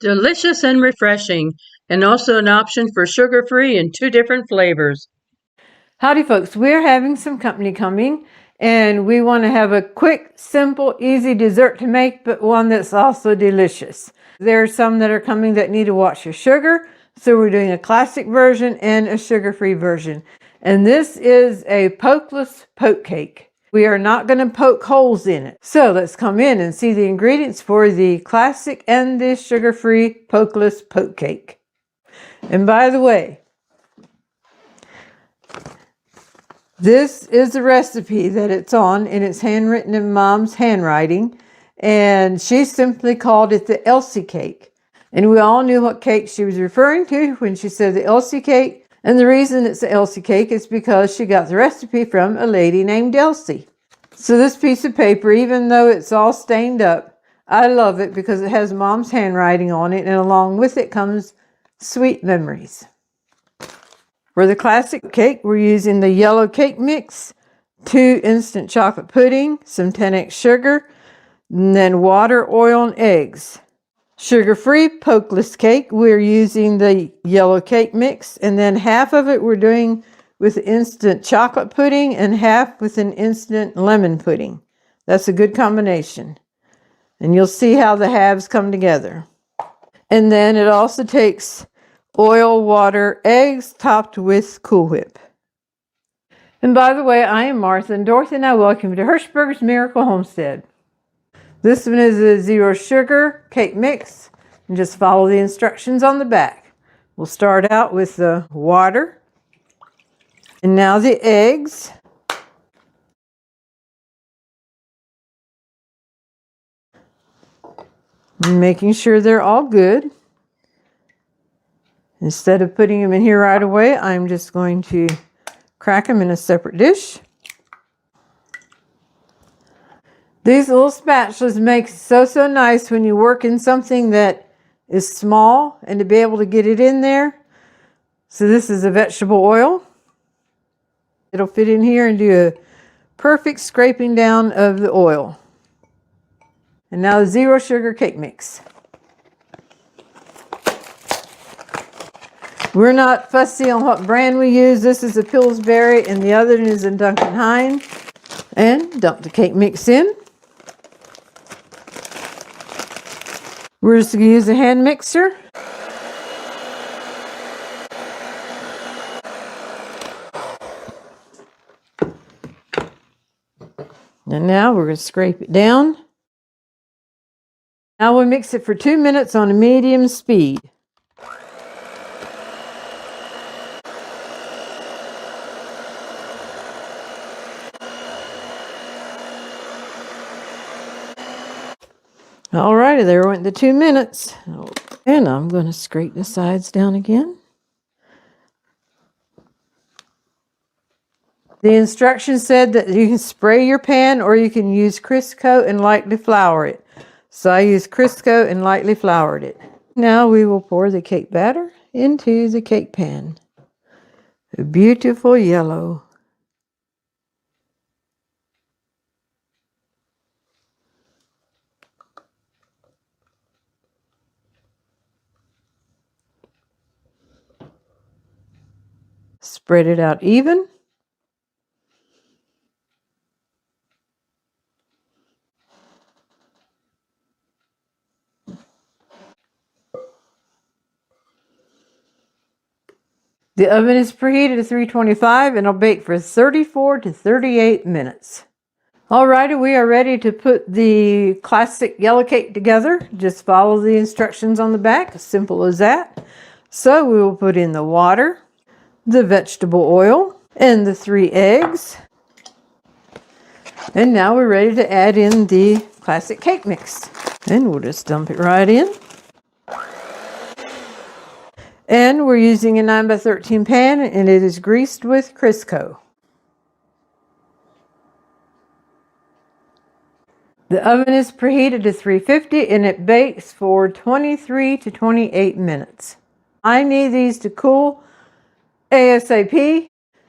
Delicious and refreshing, and also an option for sugar-free in 2 different flavors. Howdy folks, we're having some company coming and we want to have a quick, simple, easy dessert to make, but one that's also delicious. There are some that are coming that need to watch your sugar, so we're doing a classic version and a sugar-free version. And this is a pokeless poke cake. We are not going to poke holes in it. So let's come in and see the ingredients for the classic and the sugar-free pokeless poke cake. And by the way, this is the recipe that it's on, and it's handwritten in Mom's handwriting, and she simply called it the Elsie cake. And we all knew what cake she was referring to when she said the Elsie cake. And the reason it's the Elsie cake is because she got the recipe from a lady named Elsie. So this piece of paper, even though it's all stained up, I love it because it has Mom's handwriting on it, and along with it comes sweet memories. For the classic cake, we're using the yellow cake mix, 2 instant chocolate pudding, some 10x sugar, and then water, oil, and eggs. Sugar-free pokeless cake, we're using the yellow cake mix, and then half of it we're doing with instant chocolate pudding and half with an instant lemon pudding. That's a good combination. And you'll see how the halves come together. And then it also takes oil, water, eggs, topped with Cool Whip. And by the way, I am Martha, and Dorothy and I welcome you to Hirschberger's Miracle Homestead. This one is a 0 sugar cake mix, and just follow the instructions on the back. We'll start out with the water, and now the eggs. Making sure they're all good. Instead of putting them in here right away, I'm just going to crack them in a separate dish. These little spatulas make so nice when you work in something that is small and to be able to get it in there. So this is a vegetable oil. It'll fit in here and do a perfect scraping down of the oil. And now the 0 sugar cake mix. We're not fussy on what brand we use. This is a Pillsbury and the other one is a Duncan Hines. And dump the cake mix in. We're just going to use a hand mixer. And now we're going to scrape it down. Now we'll mix it for 2 minutes on a medium speed. Alrighty, there went the 2 minutes. And I'm going to scrape the sides down again. The instructions said that you can spray your pan or you can use Crisco and lightly flour it. So I used Crisco and lightly floured it. Now we will pour the cake batter into the cake pan. A beautiful yellow. Spread it out even. The oven is preheated to 325 and it'll bake for 34 to 38 minutes. Alrighty, we are ready to put the classic yellow cake together. Just follow the instructions on the back, as simple as that. So we will put in the water, the vegetable oil, and the 3 eggs. And now we're ready to add in the classic cake mix. And we'll just dump it right in. And we're using a 9x13 pan, and it is greased with Crisco. The oven is preheated to 350 and it bakes for 23 to 28 minutes. I need these to cool ASAP.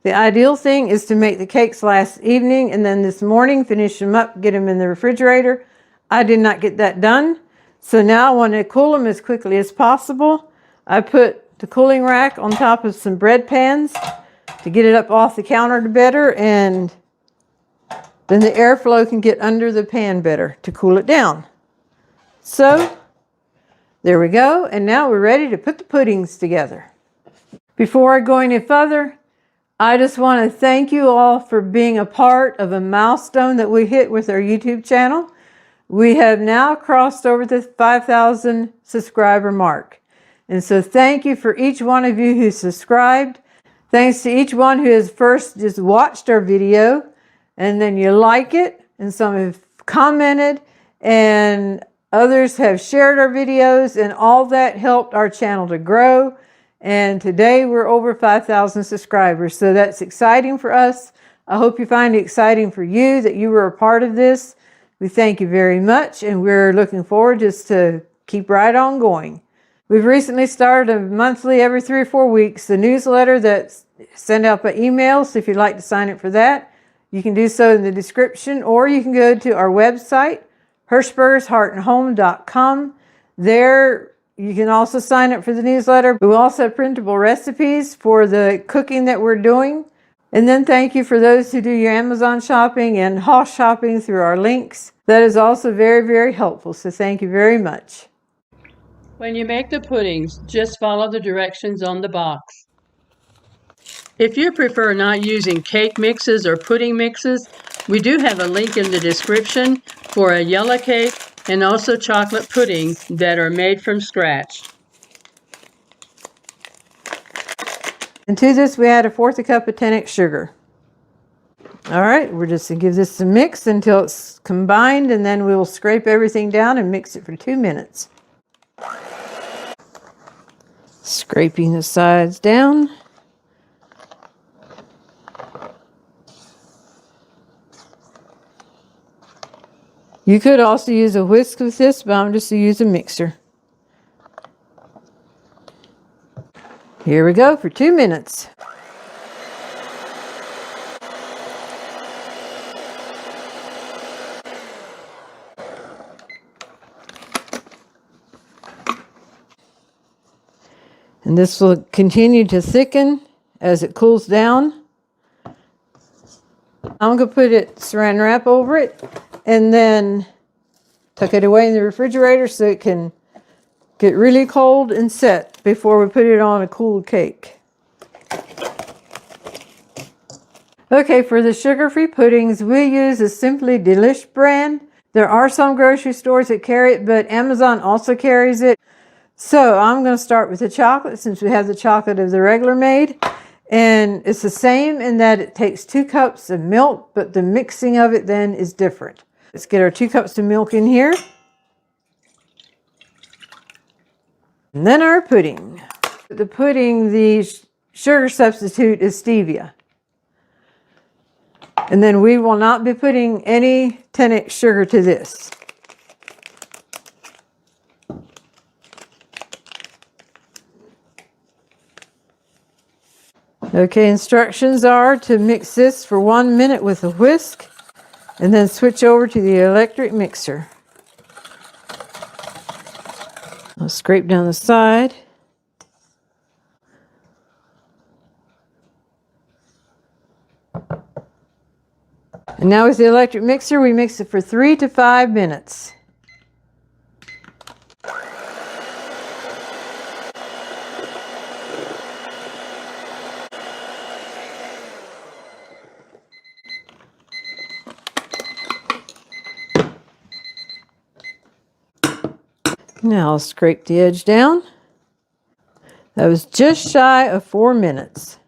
The ideal thing is to make the cakes last evening and then this morning finish them up, get them in the refrigerator. I did not get that done. So now I want to cool them as quickly as possible. I put the cooling rack on top of some bread pans to get it up off the counter better, and then the airflow can get under the pan better to cool it down. So there we go, and now we're ready to put the puddings together. Before I go any further, I just want to thank you all for being a part of a milestone that we hit with our YouTube channel. We have now crossed over the 5,000 subscriber mark. And so thank you for each one of you who subscribed. Thanks to each one who has first just watched our video, and then you like it, and some have commented, and others have shared our videos, and all that helped our channel to grow. And today we're over 5,000 subscribers. So that's exciting for us. I hope you find it exciting for you that you were a part of this. We thank you very much, and we're looking forward just to keep right on going. We've recently started a monthly, every 3 or 4 weeks, the newsletter that's sent out by email. So if you'd like to sign up for that, you can do so in the description, or you can go to our website, hirschbergsheartandhome.com. There you can also sign up for the newsletter. We also have printable recipes for the cooking that we're doing. And then thank you for those who do your Amazon shopping and Hoss shopping through our links. That is also very, very helpful. So thank you very much. When you make the puddings, just follow the directions on the box. If you prefer not using cake mixes or pudding mixes, we do have a link in the description for a yellow cake and also chocolate pudding that are made from scratch. And to this we add 1/4 cup of 10x sugar. All right, we're just going to give this a mix until it's combined, and then we'll scrape everything down and mix it for 2 minutes. Scraping the sides down. You could also use a whisk with this, but I'm just going to use a mixer. Here we go for 2 minutes. And this will continue to thicken as it cools down. I'm going to put it saran wrap over it and then tuck it away in the refrigerator so it can get really cold and set before we put it on a cool cake. Okay, for the sugar-free puddings, we use a Simply Delish brand. There are some grocery stores that carry it, but Amazon also carries it. So I'm going to start with the chocolate, since we have the chocolate of the regular made. And it's the same in that it takes 2 cups of milk, but the mixing of it then is different. Let's get our 2 cups of milk in here. And then our pudding. The pudding, the sugar substitute is stevia. And then we will not be putting any 10x sugar to this. Okay, instructions are to mix this for 1 minute with a whisk and then switch over to the electric mixer. I'll scrape down the side. And now with the electric mixer, we mix it for 3 to 5 minutes. Now I'll scrape the edge down. That was just shy of 4 minutes.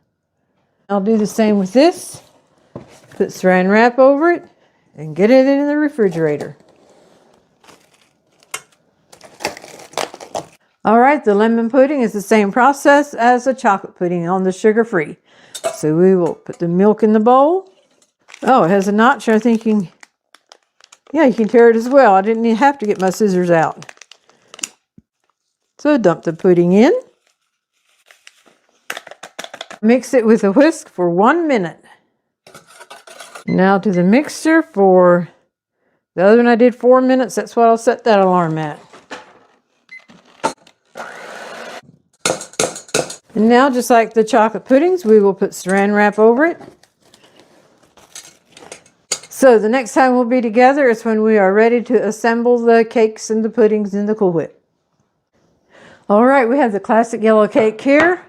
I'll do the same with this. Put saran wrap over it and get it in the refrigerator. All right, the lemon pudding is the same process as the chocolate pudding on the sugar-free. So we will put the milk in the bowl. Oh, it has a notch. I think you can tear it as well. I didn't even have to get my scissors out. So dump the pudding in. Mix it with a whisk for 1 minute. Now to the mixer for the other one I did 4 minutes. That's what I'll set that alarm at. And now, just like the chocolate puddings, we will put saran wrap over it. So the next time we'll be together is when we are ready to assemble the cakes and the puddings in the Cool Whip. All right, we have the classic yellow cake here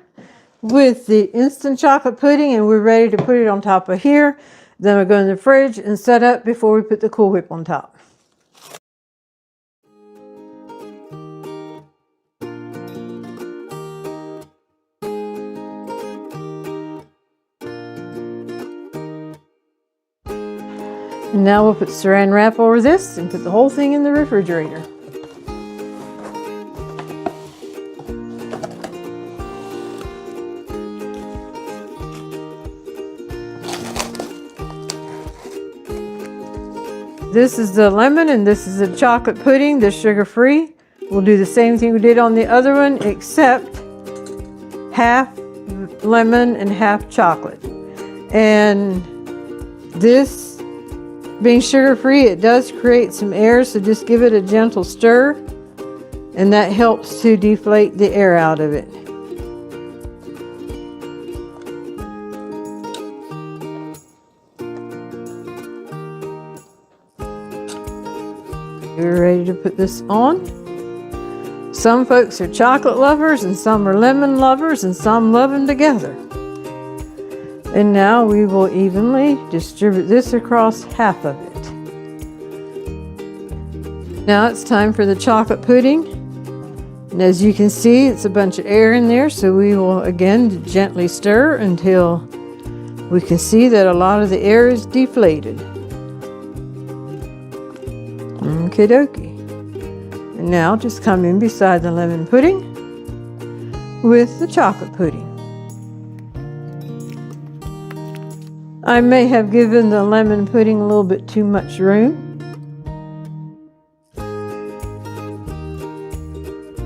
with the instant chocolate pudding, and we're ready to put it on top of here. Then we'll go in the fridge and set up before we put the Cool Whip on top. And now we'll put saran wrap over this and put the whole thing in the refrigerator. This is the lemon and this is the chocolate pudding, the sugar-free. We'll do the same thing we did on the other one, except half lemon and half chocolate. And this being sugar-free, it does create some air, so just give it a gentle stir, and that helps to deflate the air out of it. We're ready to put this on. Some folks are chocolate lovers, and some are lemon lovers, and some love them together. And now we will evenly distribute this across half of it. Now it's time for the chocolate pudding. And as you can see, it's a bunch of air in there, so we will again gently stir until we can see that a lot of the air is deflated. Okie dokie. And now just come in beside the lemon pudding with the chocolate pudding. I may have given the lemon pudding a little bit too much room.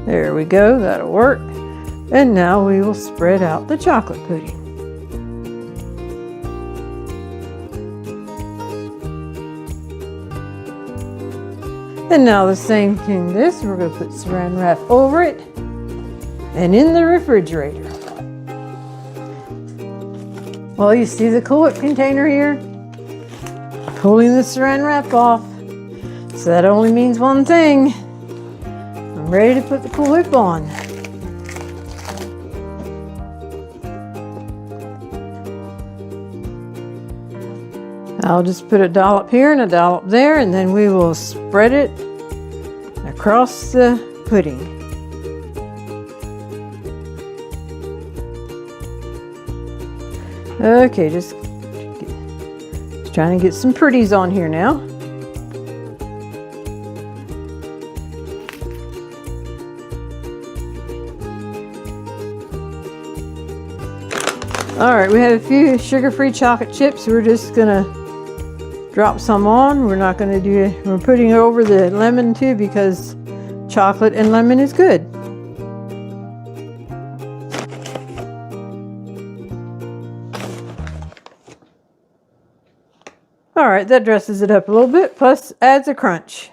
There we go, that'll work. And now we will spread out the chocolate pudding. And now the same thing this, we're going to put saran wrap over it and in the refrigerator. Well, you see the Cool Whip container here? Pulling the saran wrap off. So that only means one thing. I'm ready to put the Cool Whip on. I'll just put a dollop here and a dollop there, and then we will spread it across the pudding. Okay, just trying to get some pretties on here now. All right, we have a few sugar-free chocolate chips. We're just gonna drop some on. We're not gonna do it. We're putting it over the lemon too because chocolate and lemon is good. All right, that dresses it up a little bit, plus adds a crunch.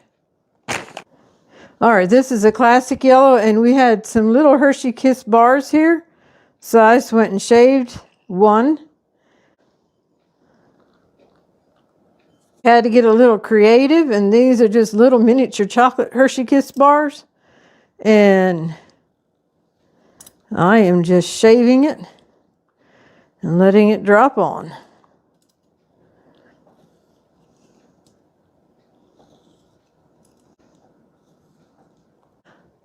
All right, this is a classic yellow, and we had some little Hershey Kiss bars here. So I just went and shaved one. Had to get a little creative, and these are just little miniature chocolate Hershey Kiss bars. And I am just shaving it and letting it drop on.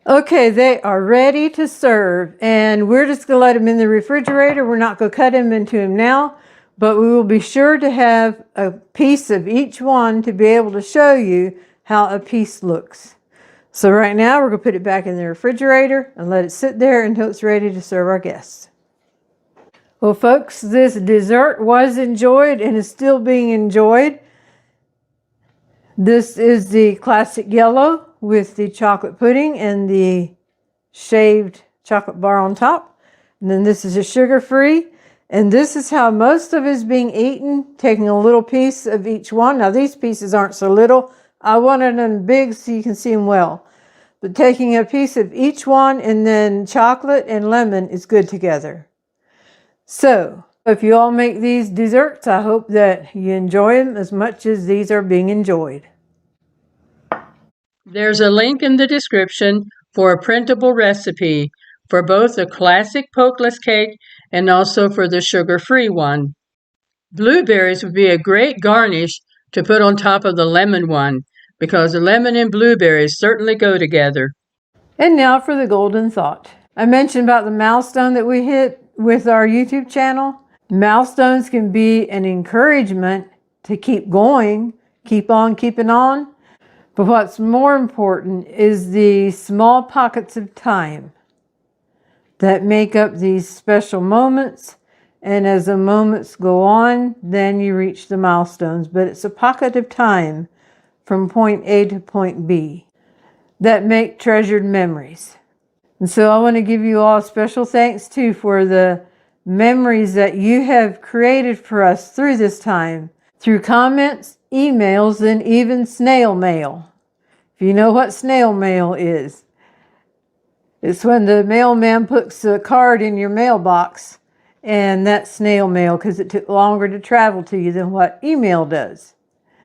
Okay, they are ready to serve, and we're just going to let them in the refrigerator. We're not going to cut them into them now, but we will be sure to have a piece of each one to be able to show you how a piece looks. So right now, we're going to put it back in the refrigerator and let it sit there until it's ready to serve our guests. Well, folks, this dessert was enjoyed and is still being enjoyed. This is the classic yellow with the chocolate pudding and the shaved chocolate bar on top. And then this is a sugar-free. And this is how most of it is being eaten, taking a little piece of each one. Now, these pieces aren't so little. I wanted them big so you can see them well. but taking a piece of each one and then chocolate and lemon is good together. So, if you all make these desserts, I hope that you enjoy them as much as these are being enjoyed. There's a link in the description for a printable recipe for both the classic pokeless cake and also for the sugar-free one. Blueberries would be a great garnish to put on top of the lemon one, because the lemon and blueberries certainly go together. And now for the golden thought. I mentioned about the milestone that we hit with our YouTube channel. Milestones can be an encouragement to keep going, keep on keeping on. But what's more important is the small pockets of time that make up these special moments. And as the moments go on, then you reach the milestones. But it's a pocket of time from point A to point B that make treasured memories. And so I want to give you all special thanks too for the memories that you have created for us through this time, through comments, emails, and even snail mail. If you know what snail mail is, it's when the mailman puts a card in your mailbox, and that's snail mail because it took longer to travel to you than what email does.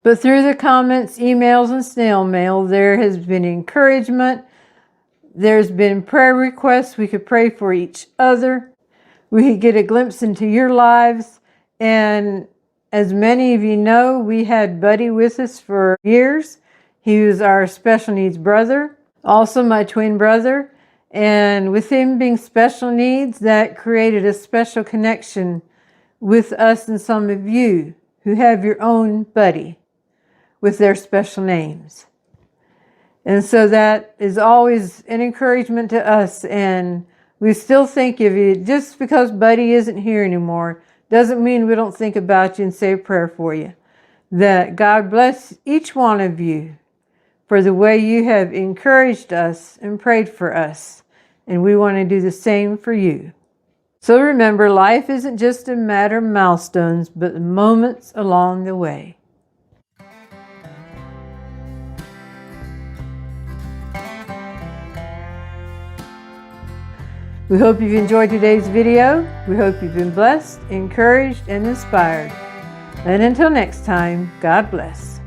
But through the comments, emails, and snail mail, there has been encouragement. There's been prayer requests. We could pray for each other. We could get a glimpse into your lives. And as many of you know, we had Buddy with us for years. He was our special needs brother, also my twin brother. And with him being special needs, that created a special connection with us and some of you who have your own Buddy with their special names. And so that is always an encouragement to us, and we still think of you. Just because Buddy isn't here anymore doesn't mean we don't think about you and say a prayer for you. That God bless each one of you for the way you have encouraged us and prayed for us, and we want to do the same for you. So remember, life isn't just a matter of milestones, but the moments along the way. We hope you've enjoyed today's video. We hope you've been blessed, encouraged, and inspired. And until next time, God bless.